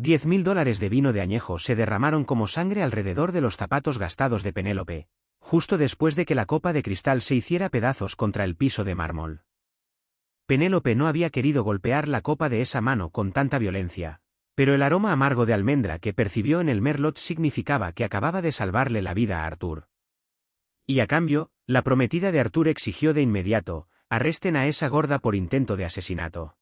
$10.000 de vino de añejo se derramaron como sangre alrededor de los zapatos gastados de Penélope, justo después de que la copa de cristal se hiciera pedazos contra el piso de mármol. Penélope no había querido golpear la copa de esa mano con tanta violencia, pero el aroma amargo de almendra que percibió en el merlot significaba que acababa de salvarle la vida a Arthur. Y a cambio, la prometida de Arthur exigió de inmediato: arresten a esa gorda por intento de asesinato.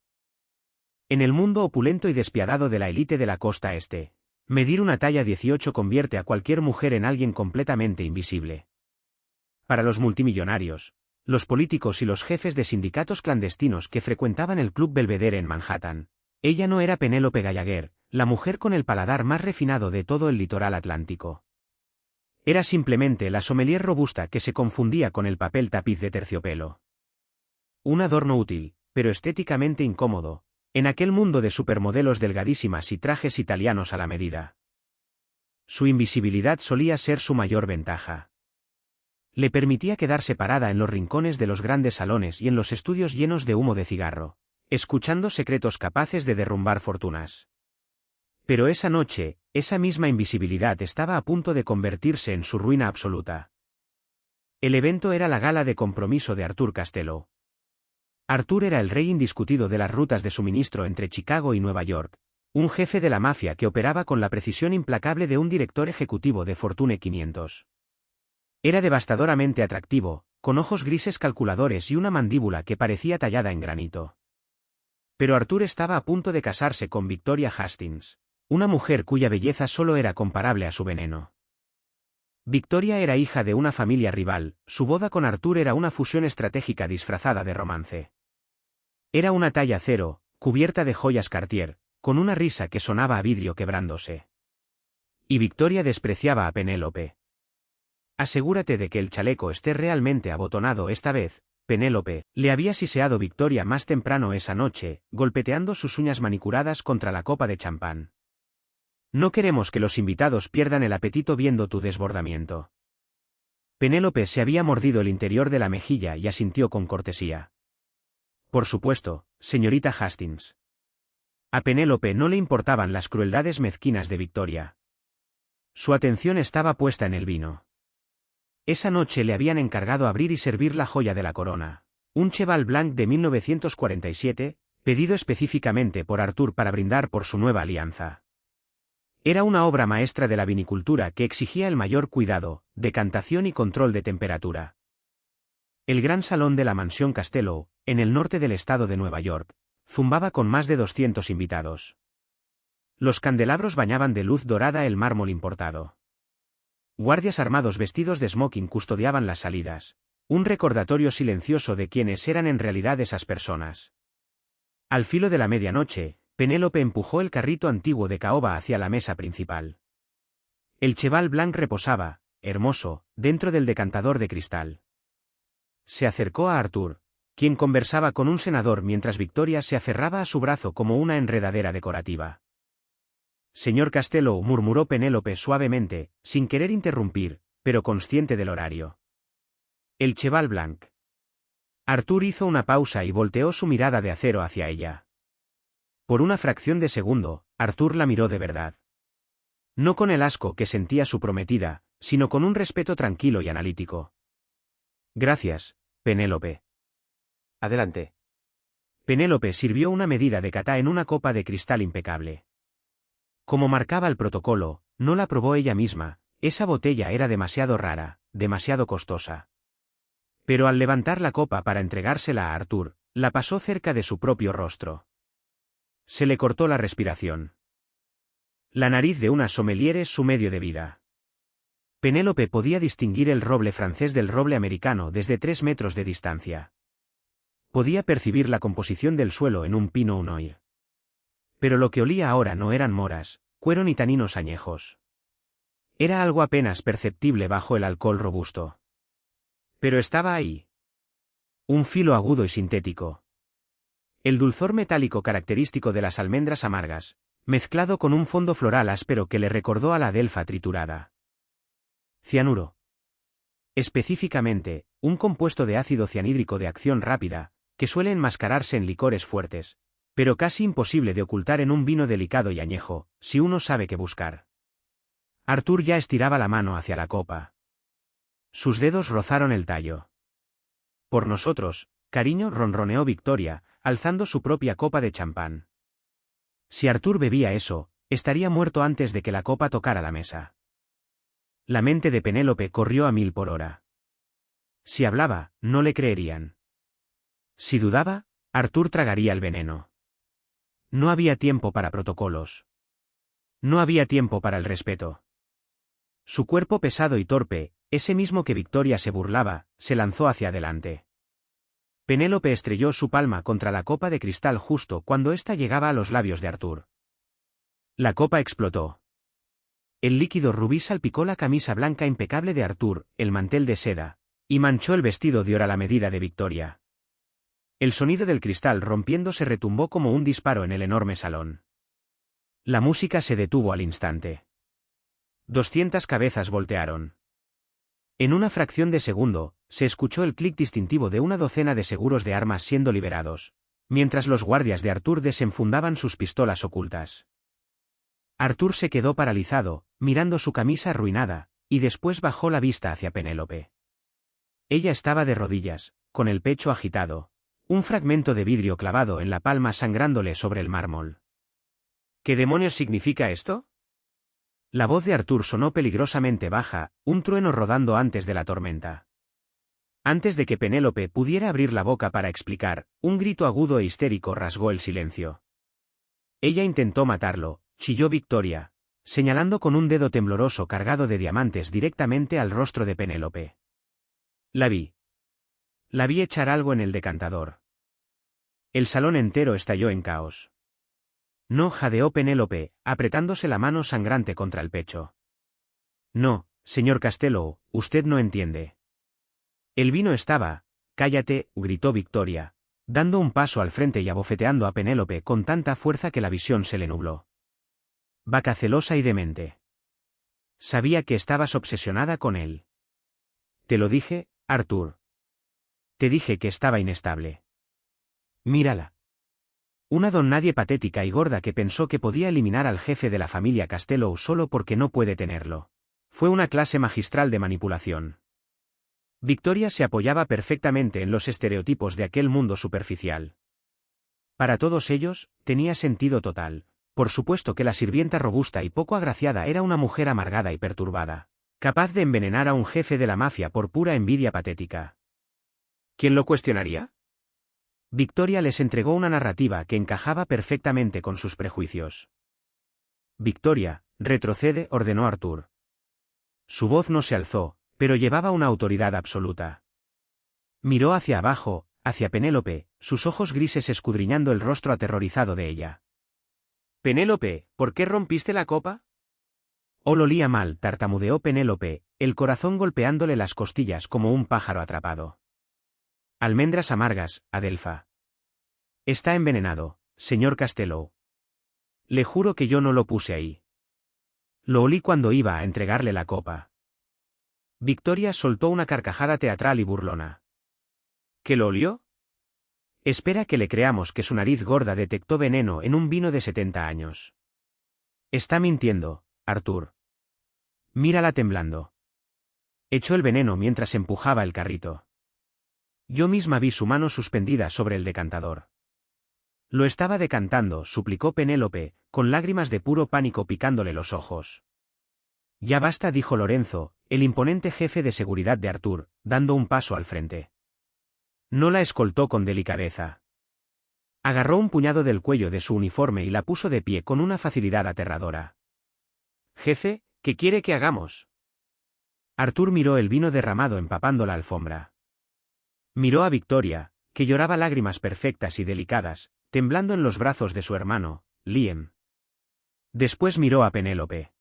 En el mundo opulento y despiadado de la élite de la costa este, medir una talla 18 convierte a cualquier mujer en alguien completamente invisible. Para los multimillonarios, los políticos y los jefes de sindicatos clandestinos que frecuentaban el Club Belvedere en Manhattan, ella no era Penélope Gallagher, la mujer con el paladar más refinado de todo el litoral atlántico. Era simplemente la sommelier robusta que se confundía con el papel tapiz de terciopelo. Un adorno útil, pero estéticamente incómodo, en aquel mundo de supermodelos delgadísimas y trajes italianos a la medida. Su invisibilidad solía ser su mayor ventaja. Le permitía quedar separada en los rincones de los grandes salones y en los estudios llenos de humo de cigarro, escuchando secretos capaces de derrumbar fortunas. Pero esa noche, esa misma invisibilidad estaba a punto de convertirse en su ruina absoluta. El evento era la gala de compromiso de Arthur Costello. Arthur era el rey indiscutido de las rutas de suministro entre Chicago y Nueva York, un jefe de la mafia que operaba con la precisión implacable de un director ejecutivo de Fortune 500. Era devastadoramente atractivo, con ojos grises calculadores y una mandíbula que parecía tallada en granito. Pero Arthur estaba a punto de casarse con Victoria Hastings, una mujer cuya belleza solo era comparable a su veneno. Victoria era hija de una familia rival, su boda con Arthur era una fusión estratégica disfrazada de romance. Era una talla cero, cubierta de joyas Cartier, con una risa que sonaba a vidrio quebrándose. Y Victoria despreciaba a Penélope. Asegúrate de que el chaleco esté realmente abotonado esta vez, Penélope, le había siseado Victoria más temprano esa noche, golpeteando sus uñas manicuradas contra la copa de champán. No queremos que los invitados pierdan el apetito viendo tu desbordamiento. Penélope se había mordido el interior de la mejilla y asintió con cortesía. Por supuesto, señorita Hastings. A Penélope no le importaban las crueldades mezquinas de Victoria. Su atención estaba puesta en el vino. Esa noche le habían encargado abrir y servir la joya de la corona, un Cheval Blanc de 1947, pedido específicamente por Arthur para brindar por su nueva alianza. Era una obra maestra de la vinicultura que exigía el mayor cuidado, decantación y control de temperatura. El gran salón de la mansión Costello, en el norte del estado de Nueva York, zumbaba con más de 200 invitados. Los candelabros bañaban de luz dorada el mármol importado. Guardias armados vestidos de smoking custodiaban las salidas, un recordatorio silencioso de quiénes eran en realidad esas personas. Al filo de la medianoche, Penélope empujó el carrito antiguo de caoba hacia la mesa principal. El Cheval Blanc reposaba, hermoso, dentro del decantador de cristal. Se acercó a Arthur, quien conversaba con un senador mientras Victoria se aferraba a su brazo como una enredadera decorativa. Señor Costello, murmuró Penélope suavemente, sin querer interrumpir, pero consciente del horario. El Cheval Blanc. Arthur hizo una pausa y volteó su mirada de acero hacia ella. Por una fracción de segundo, Arthur la miró de verdad. No con el asco que sentía su prometida, sino con un respeto tranquilo y analítico. Gracias, Penélope. Adelante. Penélope sirvió una medida de catá en una copa de cristal impecable. Como marcaba el protocolo, no la probó ella misma, esa botella era demasiado rara, demasiado costosa. Pero al levantar la copa para entregársela a Arthur, la pasó cerca de su propio rostro. Se le cortó la respiración. La nariz de una sommelier es su medio de vida. Penélope podía distinguir el roble francés del roble americano desde 3 metros de distancia. Podía percibir la composición del suelo en un Pinot Noir. Pero lo que olía ahora no eran moras, cuero ni taninos añejos. Era algo apenas perceptible bajo el alcohol robusto. Pero estaba ahí. Un filo agudo y sintético. El dulzor metálico característico de las almendras amargas, mezclado con un fondo floral áspero que le recordó a la adelfa triturada. Cianuro. Específicamente, un compuesto de ácido cianhídrico de acción rápida, que suele enmascararse en licores fuertes, Pero casi imposible de ocultar en un vino delicado y añejo, si uno sabe qué buscar. Arthur ya estiraba la mano hacia la copa. Sus dedos rozaron el tallo. Por nosotros, cariño, ronroneó Victoria, alzando su propia copa de champán. Si Arthur bebía eso, estaría muerto antes de que la copa tocara la mesa. La mente de Penélope corrió a 1000 por hora. Si hablaba, no le creerían. Si dudaba, Arthur tragaría el veneno. No había tiempo para protocolos. No había tiempo para el respeto. Su cuerpo pesado y torpe, ese mismo que Victoria se burlaba, se lanzó hacia adelante. Penélope estrelló su palma contra la copa de cristal justo cuando ésta llegaba a los labios de Arthur. La copa explotó. El líquido rubí salpicó la camisa blanca impecable de Arthur, el mantel de seda, y manchó el vestido de oro a la medida de Victoria. El sonido del cristal rompiéndose retumbó como un disparo en el enorme salón. La música se detuvo al instante. 200 cabezas voltearon. En una fracción de segundo, se escuchó el clic distintivo de una docena de seguros de armas siendo liberados, mientras los guardias de Arthur desenfundaban sus pistolas ocultas. Arthur se quedó paralizado, mirando su camisa arruinada, y después bajó la vista hacia Penélope. Ella estaba de rodillas, con el pecho agitado, un fragmento de vidrio clavado en la palma sangrándole sobre el mármol. ¿Qué demonios significa esto? La voz de Arthur sonó peligrosamente baja, un trueno rodando antes de la tormenta. Antes de que Penélope pudiera abrir la boca para explicar, un grito agudo e histérico rasgó el silencio. Ella intentó matarlo, chilló Victoria, señalando con un dedo tembloroso cargado de diamantes directamente al rostro de Penélope. La vi. La vi echar algo en el decantador. El salón entero estalló en caos. No, jadeó Penélope, apretándose la mano sangrante contra el pecho. No, señor Costello, usted no entiende. El vino estaba... Cállate, gritó Victoria, dando un paso al frente y abofeteando a Penélope con tanta fuerza que la visión se le nubló. Vaca celosa y demente. Sabía que estabas obsesionada con él. Te lo dije, Arthur. Te dije que estaba inestable. Mírala. Una don nadie patética y gorda que pensó que podía eliminar al jefe de la familia Costello solo porque no puede tenerlo. Fue una clase magistral de manipulación. Victoria se apoyaba perfectamente en los estereotipos de aquel mundo superficial. Para todos ellos, tenía sentido total. Por supuesto que la sirvienta robusta y poco agraciada era una mujer amargada y perturbada, capaz de envenenar a un jefe de la mafia por pura envidia patética. ¿Quién lo cuestionaría? Victoria les entregó una narrativa que encajaba perfectamente con sus prejuicios. Victoria, retrocede, ordenó Arthur. Su voz no se alzó, pero llevaba una autoridad absoluta. Miró hacia abajo, hacia Penélope, sus ojos grises escudriñando el rostro aterrorizado de ella. Penélope, ¿por qué rompiste la copa? Oh, lo olía mal, tartamudeó Penélope, el corazón golpeándole las costillas como un pájaro atrapado. Almendras amargas, Adelfa. Está envenenado, señor Costello. Le juro que yo no lo puse ahí. Lo olí cuando iba a entregarle la copa. Victoria soltó una carcajada teatral y burlona. ¿Qué lo olió? Espera que le creamos que su nariz gorda detectó veneno en un vino de 70 años. Está mintiendo, Arthur. Mírala temblando. Echó el veneno mientras empujaba el carrito. Yo misma vi su mano suspendida sobre el decantador. Lo estaba decantando, suplicó Penélope, con lágrimas de puro pánico picándole los ojos. Ya basta, dijo Lorenzo, el imponente jefe de seguridad de Arthur, dando un paso al frente. No la escoltó con delicadeza. Agarró un puñado del cuello de su uniforme y la puso de pie con una facilidad aterradora. Jefe, ¿qué quiere que hagamos? Arthur miró el vino derramado empapando la alfombra. Miró a Victoria, que lloraba lágrimas perfectas y delicadas, temblando en los brazos de su hermano, Liam. Después miró a Penélope.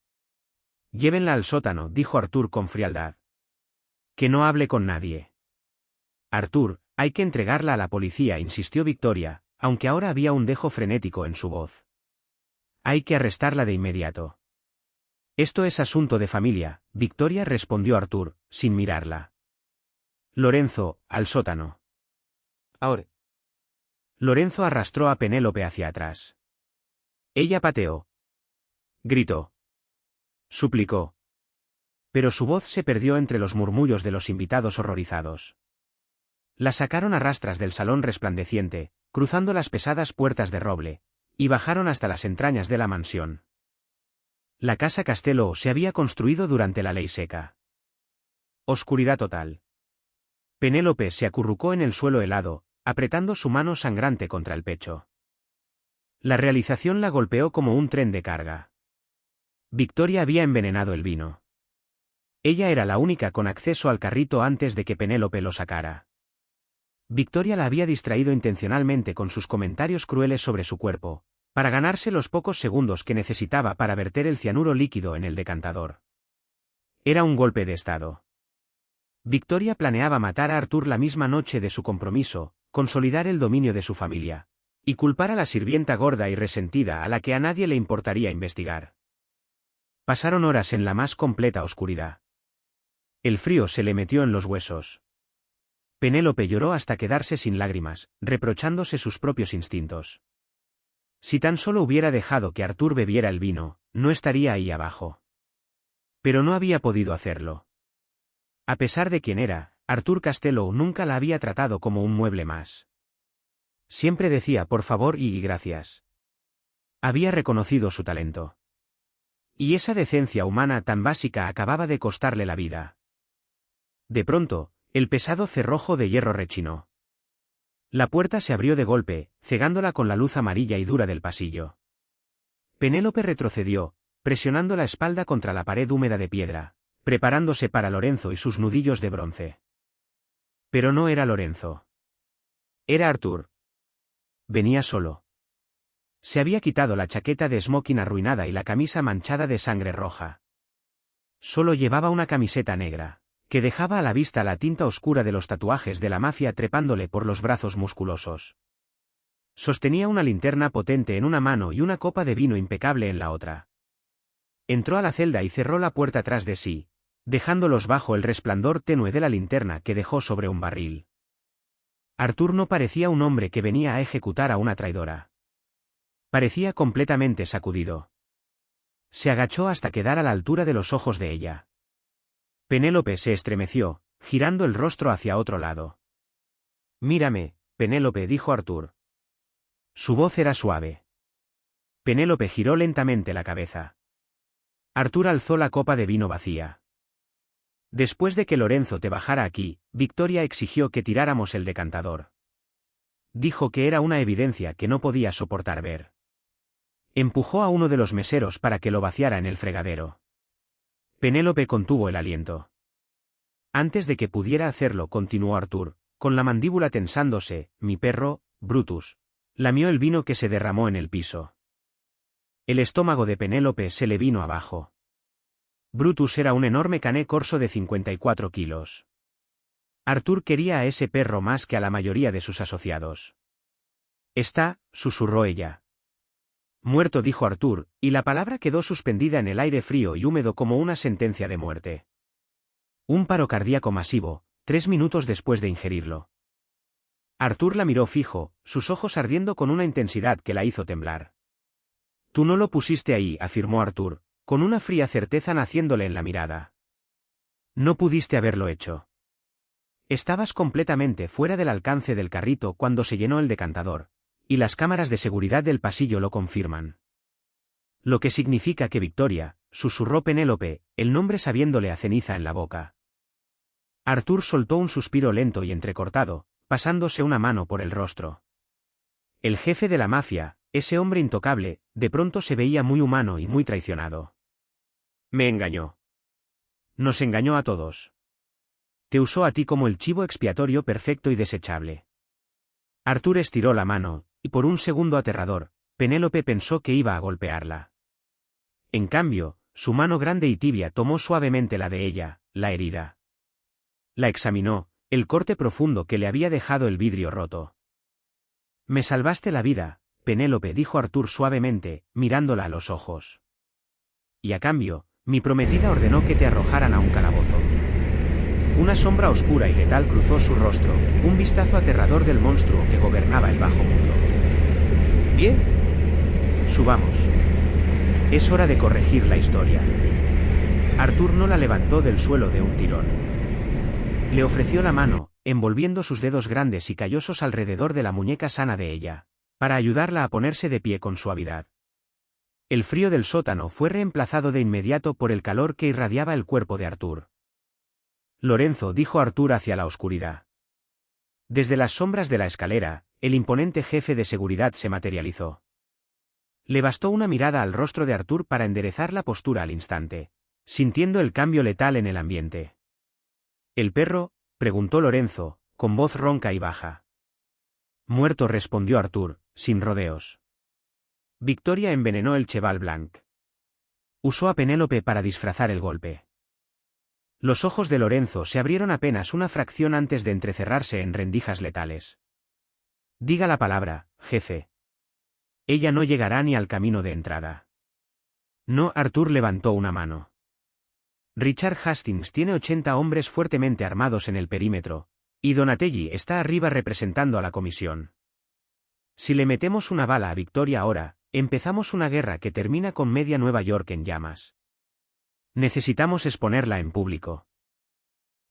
Llévenla al sótano, dijo Arthur con frialdad. Que no hable con nadie. Arthur, hay que entregarla a la policía, insistió Victoria, aunque ahora había un dejo frenético en su voz. Hay que arrestarla de inmediato. Esto es asunto de familia, Victoria, respondió Arthur, sin mirarla. Lorenzo, al sótano. Ahora. Lorenzo arrastró a Penélope hacia atrás. Ella pateó. Gritó. Suplicó. Pero su voz se perdió entre los murmullos de los invitados horrorizados. La sacaron a rastras del salón resplandeciente, cruzando las pesadas puertas de roble, y bajaron hasta las entrañas de la mansión. La casa Castello se había construido durante la ley seca. Oscuridad total. Penélope se acurrucó en el suelo helado, apretando su mano sangrante contra el pecho. La realización la golpeó como un tren de carga. Victoria había envenenado el vino. Ella era la única con acceso al carrito antes de que Penélope lo sacara. Victoria la había distraído intencionalmente con sus comentarios crueles sobre su cuerpo, para ganarse los pocos segundos que necesitaba para verter el cianuro líquido en el decantador. Era un golpe de estado. Victoria planeaba matar a Arthur la misma noche de su compromiso, consolidar el dominio de su familia, y culpar a la sirvienta gorda y resentida a la que a nadie le importaría investigar. Pasaron horas en la más completa oscuridad. El frío se le metió en los huesos. Penélope lloró hasta quedarse sin lágrimas, reprochándose sus propios instintos. Si tan solo hubiera dejado que Arthur bebiera el vino, no estaría ahí abajo. Pero no había podido hacerlo. A pesar de quién era, Arthur Castello nunca la había tratado como un mueble más. Siempre decía por favor y gracias. Había reconocido su talento. Y esa decencia humana tan básica acababa de costarle la vida. De pronto, el pesado cerrojo de hierro rechinó. La puerta se abrió de golpe, cegándola con la luz amarilla y dura del pasillo. Penélope retrocedió, presionando la espalda contra la pared húmeda de piedra, preparándose para Lorenzo y sus nudillos de bronce. Pero no era Lorenzo. Era Arthur. Venía solo. Se había quitado la chaqueta de smoking arruinada y la camisa manchada de sangre roja. Solo llevaba una camiseta negra, que dejaba a la vista la tinta oscura de los tatuajes de la mafia trepándole por los brazos musculosos. Sostenía una linterna potente en una mano y una copa de vino impecable en la otra. Entró a la celda y cerró la puerta tras de sí, dejándolos bajo el resplandor tenue de la linterna que dejó sobre un barril. Arthur no parecía un hombre que venía a ejecutar a una traidora. Parecía completamente sacudido. Se agachó hasta quedar a la altura de los ojos de ella. Penélope se estremeció, girando el rostro hacia otro lado. Mírame, Penélope, dijo Arthur. Su voz era suave. Penélope giró lentamente la cabeza. Arthur alzó la copa de vino vacía. Después de que Lorenzo te bajara aquí, Victoria exigió que tiráramos el decantador. Dijo que era una evidencia que no podía soportar ver. Empujó a uno de los meseros para que lo vaciara en el fregadero. Penélope contuvo el aliento. Antes de que pudiera hacerlo, continuó Arthur, con la mandíbula tensándose, mi perro, Brutus, lamió el vino que se derramó en el piso. El estómago de Penélope se le vino abajo. Brutus era un enorme cané corso de 54 kilos. Arthur quería a ese perro más que a la mayoría de sus asociados. Está, susurró ella. Muerto, dijo Arthur, y la palabra quedó suspendida en el aire frío y húmedo como una sentencia de muerte. Un paro cardíaco masivo, 3 minutos después de ingerirlo. Arthur la miró fijo, sus ojos ardiendo con una intensidad que la hizo temblar. Tú no lo pusiste ahí, afirmó Arthur, con una fría certeza naciéndole en la mirada. No pudiste haberlo hecho. Estabas completamente fuera del alcance del carrito cuando se llenó el decantador, y las cámaras de seguridad del pasillo lo confirman. Lo que significa que Victoria, susurró Penélope, el nombre sabiéndole a ceniza en la boca. Arthur soltó un suspiro lento y entrecortado, pasándose una mano por el rostro. El jefe de la mafia, ese hombre intocable, de pronto se veía muy humano y muy traicionado. Me engañó. Nos engañó a todos. Te usó a ti como el chivo expiatorio perfecto y desechable. Arthur estiró la mano, y por un segundo aterrador, Penélope pensó que iba a golpearla. En cambio, su mano grande y tibia tomó suavemente la de ella, la herida. La examinó, el corte profundo que le había dejado el vidrio roto. Me salvaste la vida, Penélope, dijo Arthur suavemente, mirándola a los ojos. Y a cambio, mi prometida ordenó que te arrojaran a un calabozo. Una sombra oscura y letal cruzó su rostro, un vistazo aterrador del monstruo que gobernaba el bajo mundo. Bien. Subamos. Es hora de corregir la historia. Arthur no la levantó del suelo de un tirón. Le ofreció la mano, envolviendo sus dedos grandes y callosos alrededor de la muñeca sana de ella, para ayudarla a ponerse de pie con suavidad. El frío del sótano fue reemplazado de inmediato por el calor que irradiaba el cuerpo de Arthur. Lorenzo, dijo Arthur hacia la oscuridad. Desde las sombras de la escalera, el imponente jefe de seguridad se materializó. Le bastó una mirada al rostro de Arthur para enderezar la postura al instante, sintiendo el cambio letal en el ambiente. ¿El perro?, preguntó Lorenzo, con voz ronca y baja. Muerto, respondió Arthur, sin rodeos. Victoria envenenó el Cheval Blanc. Usó a Penélope para disfrazar el golpe. Los ojos de Lorenzo se abrieron apenas una fracción antes de entrecerrarse en rendijas letales. Diga la palabra, jefe. Ella no llegará ni al camino de entrada. No, Arthur levantó una mano. Richard Hastings tiene 80 hombres fuertemente armados en el perímetro, y Donatelli está arriba representando a la comisión. Si le metemos una bala a Victoria ahora, empezamos una guerra que termina con media Nueva York en llamas. Necesitamos exponerla en público.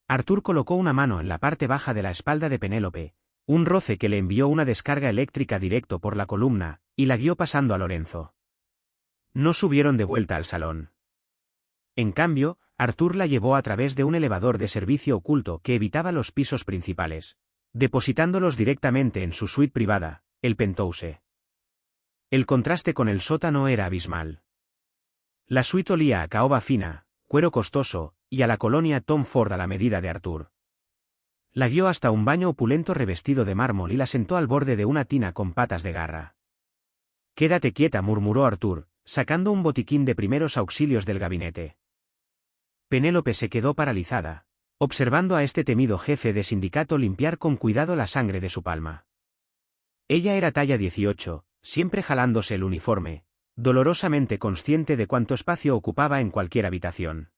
Arthur colocó una mano en la parte baja de la espalda de Penélope, un roce que le envió una descarga eléctrica directo por la columna, y la guió pasando a Lorenzo. No subieron de vuelta al salón. En cambio, Arthur la llevó a través de un elevador de servicio oculto que evitaba los pisos principales, depositándolos directamente en su suite privada, el penthouse. El contraste con el sótano era abismal. La suite olía a caoba fina, cuero costoso, y a la colonia Tom Ford a la medida de Arthur. La guió hasta un baño opulento revestido de mármol y la sentó al borde de una tina con patas de garra. «Quédate quieta», murmuró Arthur, sacando un botiquín de primeros auxilios del gabinete. Penélope se quedó paralizada, observando a este temido jefe de sindicato limpiar con cuidado la sangre de su palma. Ella era talla 18, siempre jalándose el uniforme, dolorosamente consciente de cuánto espacio ocupaba en cualquier habitación.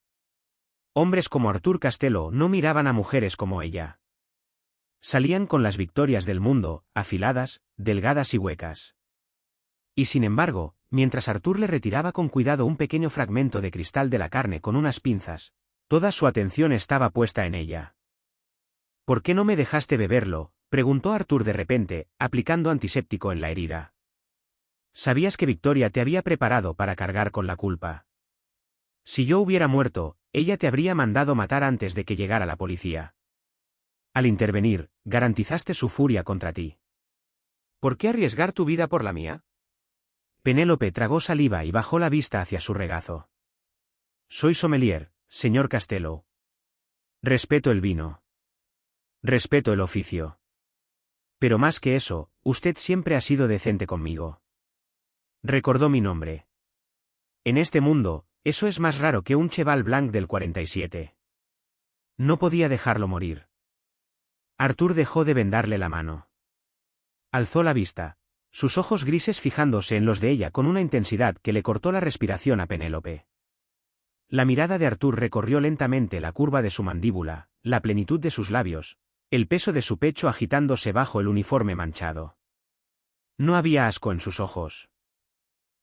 Hombres como Arthur Costello no miraban a mujeres como ella. Salían con las victorias del mundo, afiladas, delgadas y huecas. Y sin embargo, mientras Arthur le retiraba con cuidado un pequeño fragmento de cristal de la carne con unas pinzas, toda su atención estaba puesta en ella. «¿Por qué no me dejaste beberlo?», preguntó Arthur de repente, aplicando antiséptico en la herida. «Sabías que Victoria te había preparado para cargar con la culpa. Si yo hubiera muerto, ella te habría mandado matar antes de que llegara la policía. Al intervenir, garantizaste su furia contra ti. ¿Por qué arriesgar tu vida por la mía?». Penélope tragó saliva y bajó la vista hacia su regazo. «Soy sommelier, señor Costello. Respeto el vino. Respeto el oficio. Pero más que eso, usted siempre ha sido decente conmigo. Recordó mi nombre. En este mundo, eso es más raro que un Cheval Blanc del 47. No podía dejarlo morir». Arthur dejó de vendarle la mano. Alzó la vista, sus ojos grises fijándose en los de ella con una intensidad que le cortó la respiración a Penélope. La mirada de Arthur recorrió lentamente la curva de su mandíbula, la plenitud de sus labios, el peso de su pecho agitándose bajo el uniforme manchado. No había asco en sus ojos.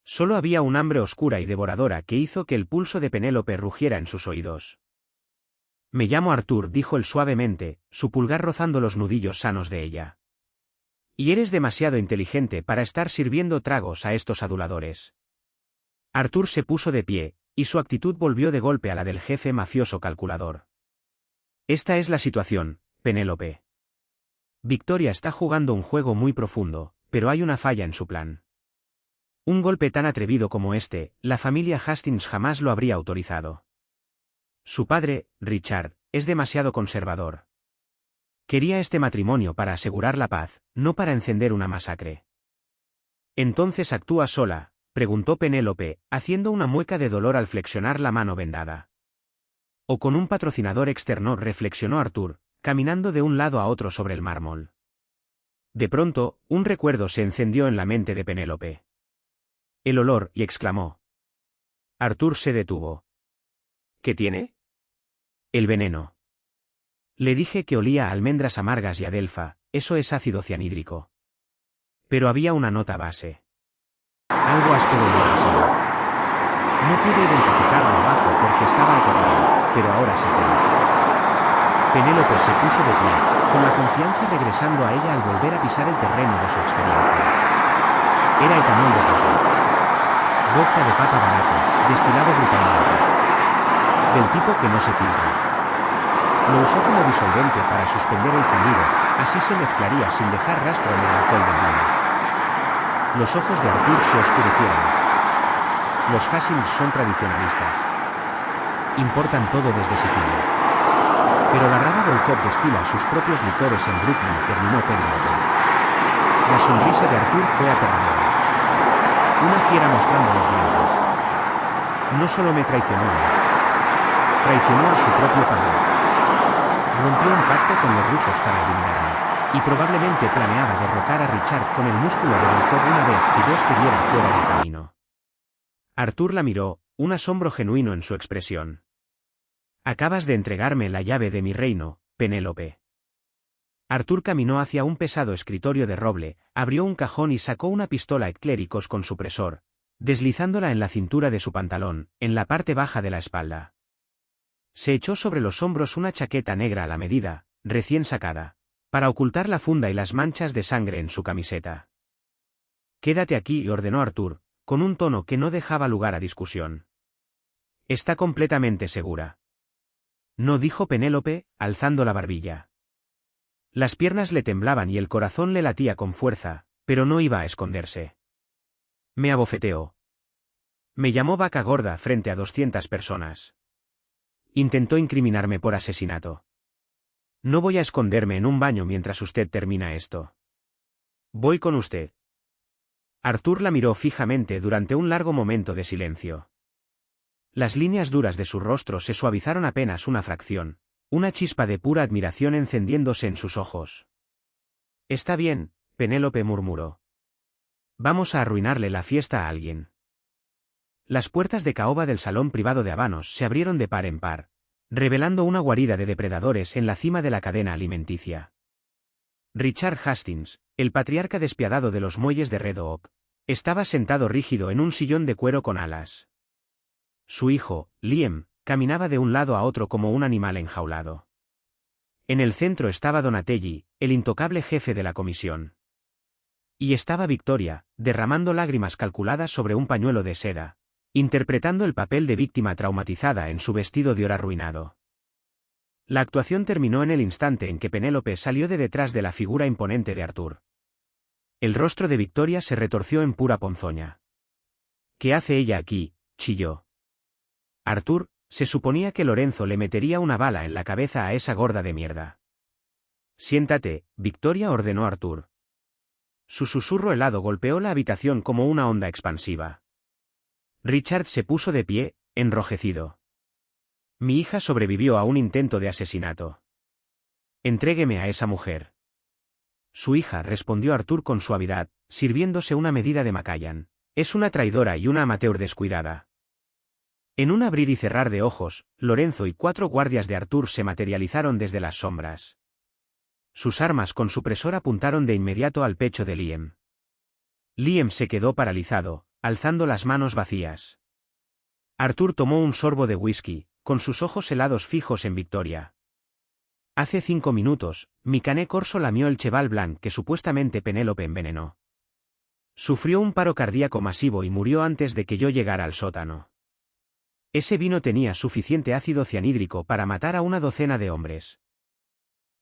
Solo había un hambre oscura y devoradora que hizo que el pulso de Penélope rugiera en sus oídos. «Me llamo Arthur», dijo él suavemente, su pulgar rozando los nudillos sanos de ella. «Y eres demasiado inteligente para estar sirviendo tragos a estos aduladores». Arthur se puso de pie, y su actitud volvió de golpe a la del jefe mafioso calculador. «Esta es la situación, Penélope. Victoria está jugando un juego muy profundo, pero hay una falla en su plan. Un golpe tan atrevido como este, la familia Hastings jamás lo habría autorizado. Su padre, Richard, es demasiado conservador. Quería este matrimonio para asegurar la paz, no para encender una masacre». «¿Entonces actúa sola?», preguntó Penélope, haciendo una mueca de dolor al flexionar la mano vendada. «¿O con un patrocinador externo?», reflexionó Arthur, caminando de un lado a otro sobre el mármol. De pronto, un recuerdo se encendió en la mente de Penélope. «El olor», y exclamó. Arthur se detuvo. «¿Qué tiene?». «El veneno». Le dije que olía a almendras amargas y a delfa, eso es ácido cianhídrico. Pero había una nota base. Algo áspero y agresivo. No pude identificarlo abajo porque estaba aterrado, pero ahora sí puedes. Penélope se puso de pie, con la confianza regresando a ella al volver a pisar el terreno de su experiencia. Era etanol de papa. Vodka de papa barato, destilado brutalmente. Del tipo que no se filtra. Lo usó como disolvente para suspender el fundido, así se mezclaría sin dejar rastro en el alcohol del vino. Los ojos de Arthur se oscurecieron. Los Hassings son tradicionalistas. Importan todo desde Sicilia. Pero la rama Volkov destila sus propios licores en Brooklyn, terminó Penélope. La sonrisa de Arthur fue aterradora. Una fiera mostrando los dientes. No solo me traicionó, traicionó a su propio padre. Rompió un pacto con los rusos para eliminarme, y probablemente planeaba derrocar a Richard con el músculo de Volkov una vez que yo estuviera fuera del camino. Arthur la miró, un asombro genuino en su expresión. Acabas de entregarme la llave de mi reino, Penélope. Arthur caminó hacia un pesado escritorio de roble, abrió un cajón y sacó una pistola Ecléricos con supresor, deslizándola en la cintura de su pantalón, en la parte baja de la espalda. Se echó sobre los hombros una chaqueta negra a la medida, recién sacada, para ocultar la funda y las manchas de sangre en su camiseta. Quédate aquí, ordenó Arthur, con un tono que no dejaba lugar a discusión. Está completamente segura. No, dijo Penélope, alzando la barbilla. Las piernas le temblaban y el corazón le latía con fuerza, pero no iba a esconderse. Me abofeteó. Me llamó vaca gorda frente a 200 personas. Intentó incriminarme por asesinato. No voy a esconderme en un baño mientras usted termina esto. Voy con usted. Arthur la miró fijamente durante un largo momento de silencio. Las líneas duras de su rostro se suavizaron apenas una fracción, una chispa de pura admiración encendiéndose en sus ojos. Está bien, Penélope murmuró. Vamos a arruinarle la fiesta a alguien. Las puertas de caoba del salón privado de Habanos se abrieron de par en par, revelando una guarida de depredadores en la cima de la cadena alimenticia. Richard Hastings, el patriarca despiadado de los muelles de Red Oak, estaba sentado rígido en un sillón de cuero con alas. Su hijo, Liam, caminaba de un lado a otro como un animal enjaulado. En el centro estaba Donatelli, el intocable jefe de la comisión. Y estaba Victoria, derramando lágrimas calculadas sobre un pañuelo de seda, interpretando el papel de víctima traumatizada en su vestido de oro arruinado. La actuación terminó en el instante en que Penélope salió de detrás de la figura imponente de Arthur. El rostro de Victoria se retorció en pura ponzoña. ¿Qué hace ella aquí?, chilló. Arthur, se suponía que Lorenzo le metería una bala en la cabeza a esa gorda de mierda. Siéntate, Victoria, ordenó Arthur. Su susurro helado golpeó la habitación como una onda expansiva. Richard se puso de pie, enrojecido. Mi hija sobrevivió a un intento de asesinato. Entrégueme a esa mujer. Su hija, respondió Arthur con suavidad, sirviéndose una medida de Macallan. Es una traidora y una amateur descuidada. En un abrir y cerrar de ojos, Lorenzo y 4 guardias de Arthur se materializaron desde las sombras. Sus armas con supresor apuntaron de inmediato al pecho de Liam. Liam se quedó paralizado, alzando las manos vacías. Arthur tomó un sorbo de whisky, con sus ojos helados fijos en Victoria. Hace 5 minutos, mi cané corso lamió el Cheval Blanc que supuestamente Penélope envenenó. Sufrió un paro cardíaco masivo y murió antes de que yo llegara al sótano. Ese vino tenía suficiente ácido cianhídrico para matar a una docena de hombres.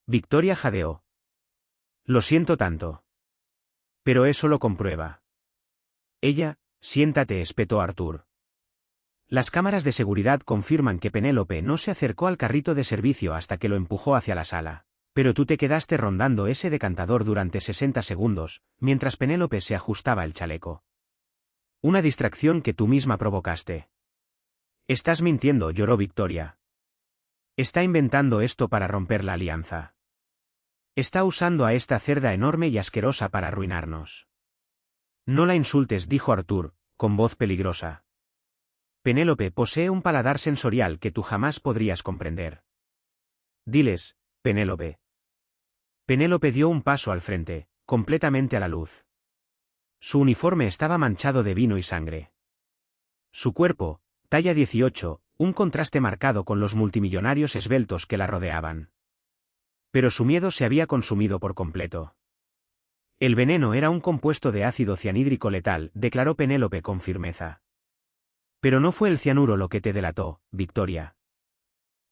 Victoria jadeó. Lo siento tanto. Pero eso lo comprueba. Ella, siéntate, espetó Arthur. Las cámaras de seguridad confirman que Penélope no se acercó al carrito de servicio hasta que lo empujó hacia la sala, pero tú te quedaste rondando ese decantador durante 60 segundos, mientras Penélope se ajustaba el chaleco. Una distracción que tú misma provocaste. Estás mintiendo, lloró Victoria. Está inventando esto para romper la alianza. Está usando a esta cerda enorme y asquerosa para arruinarnos. No la insultes, dijo Arthur, con voz peligrosa. Penélope posee un paladar sensorial que tú jamás podrías comprender. Diles, Penélope. Penélope dio un paso al frente, completamente a la luz. Su uniforme estaba manchado de vino y sangre. Su cuerpo, talla 18, un contraste marcado con los multimillonarios esbeltos que la rodeaban. Pero su miedo se había consumido por completo. El veneno era un compuesto de ácido cianhídrico letal, declaró Penélope con firmeza. Pero no fue el cianuro lo que te delató, Victoria.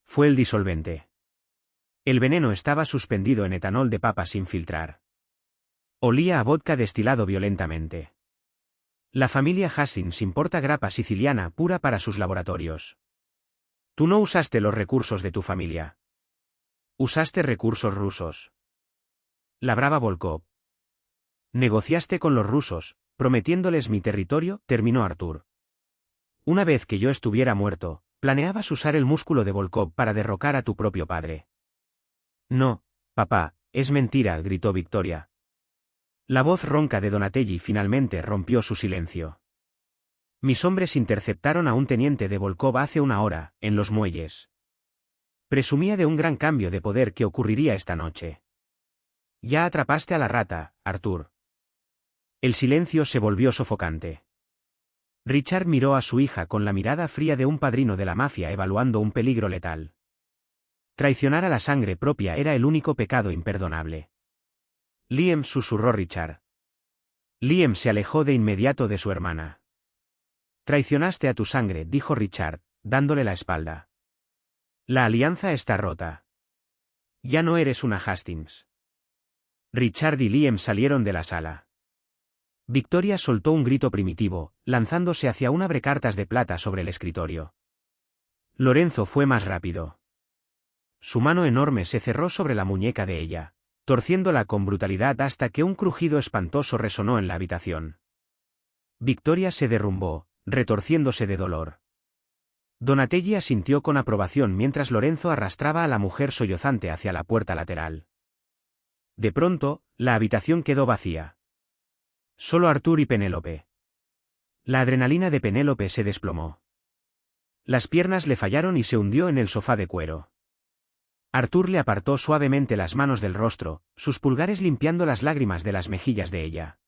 Fue el disolvente. El veneno estaba suspendido en etanol de papa sin filtrar. Olía a vodka destilado violentamente. La familia Hastings importa grapa siciliana pura para sus laboratorios. Tú no usaste los recursos de tu familia. Usaste recursos rusos. Labraba Volkov. Negociaste con los rusos, prometiéndoles mi territorio, terminó Artur. Una vez que yo estuviera muerto, planeabas usar el músculo de Volkov para derrocar a tu propio padre. No, papá, es mentira, gritó Victoria. La voz ronca de Donatelli finalmente rompió su silencio. Mis hombres interceptaron a un teniente de Volkov hace una hora, en los muelles. Presumía de un gran cambio de poder que ocurriría esta noche. Ya atrapaste a la rata, Artur. El silencio se volvió sofocante. Richard miró a su hija con la mirada fría de un padrino de la mafia evaluando un peligro letal. Traicionar a la sangre propia era el único pecado imperdonable. Liam, susurró Richard. Liam se alejó de inmediato de su hermana. Traicionaste a tu sangre, dijo Richard, dándole la espalda. La alianza está rota. Ya no eres una Hastings. Richard y Liam salieron de la sala. Victoria soltó un grito primitivo, lanzándose hacia un abrecartas de plata sobre el escritorio. Lorenzo fue más rápido. Su mano enorme se cerró sobre la muñeca de ella, torciéndola con brutalidad hasta que un crujido espantoso resonó en la habitación. Victoria se derrumbó, retorciéndose de dolor. Donatelli asintió con aprobación mientras Lorenzo arrastraba a la mujer sollozante hacia la puerta lateral. De pronto, la habitación quedó vacía. Solo Artur y Penélope. La adrenalina de Penélope se desplomó. Las piernas le fallaron y se hundió en el sofá de cuero. Artur le apartó suavemente las manos del rostro, sus pulgares limpiando las lágrimas de las mejillas de ella.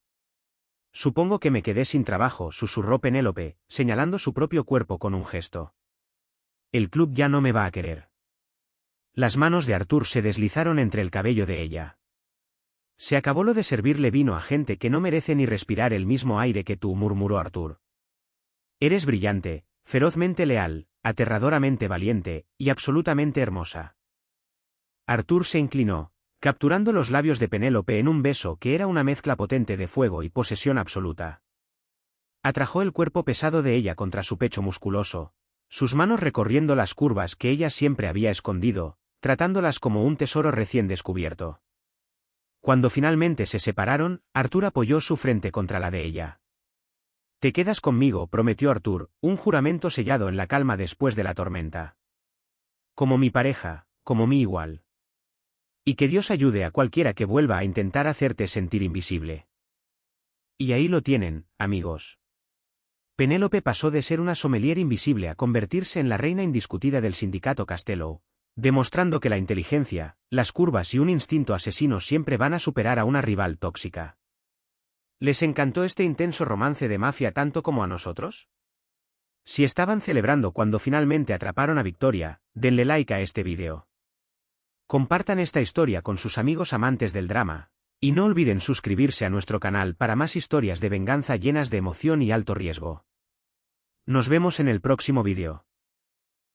Supongo que me quedé sin trabajo, susurró Penélope, señalando su propio cuerpo con un gesto. El club ya no me va a querer. Las manos de Artur se deslizaron entre el cabello de ella. Se acabó lo de servirle vino a gente que no merece ni respirar el mismo aire que tú, murmuró Artur. Eres brillante, ferozmente leal, aterradoramente valiente, y absolutamente hermosa. Artur se inclinó, capturando los labios de Penélope en un beso que era una mezcla potente de fuego y posesión absoluta. Atrajo el cuerpo pesado de ella contra su pecho musculoso, sus manos recorriendo las curvas que ella siempre había escondido, tratándolas como un tesoro recién descubierto. Cuando finalmente se separaron, Artur apoyó su frente contra la de ella. Te quedas conmigo, prometió Artur, un juramento sellado en la calma después de la tormenta. Como mi pareja, como mi igual. Y que Dios ayude a cualquiera que vuelva a intentar hacerte sentir invisible. Y ahí lo tienen, amigos. Penélope pasó de ser una sommelier invisible a convertirse en la reina indiscutida del sindicato Castello, demostrando que la inteligencia, las curvas y un instinto asesino siempre van a superar a una rival tóxica. ¿Les encantó este intenso romance de mafia tanto como a nosotros? Si estaban celebrando cuando finalmente atraparon a Victoria, denle like a este vídeo. Compartan esta historia con sus amigos amantes del drama, y no olviden suscribirse a nuestro canal para más historias de venganza llenas de emoción y alto riesgo. Nos vemos en el próximo vídeo.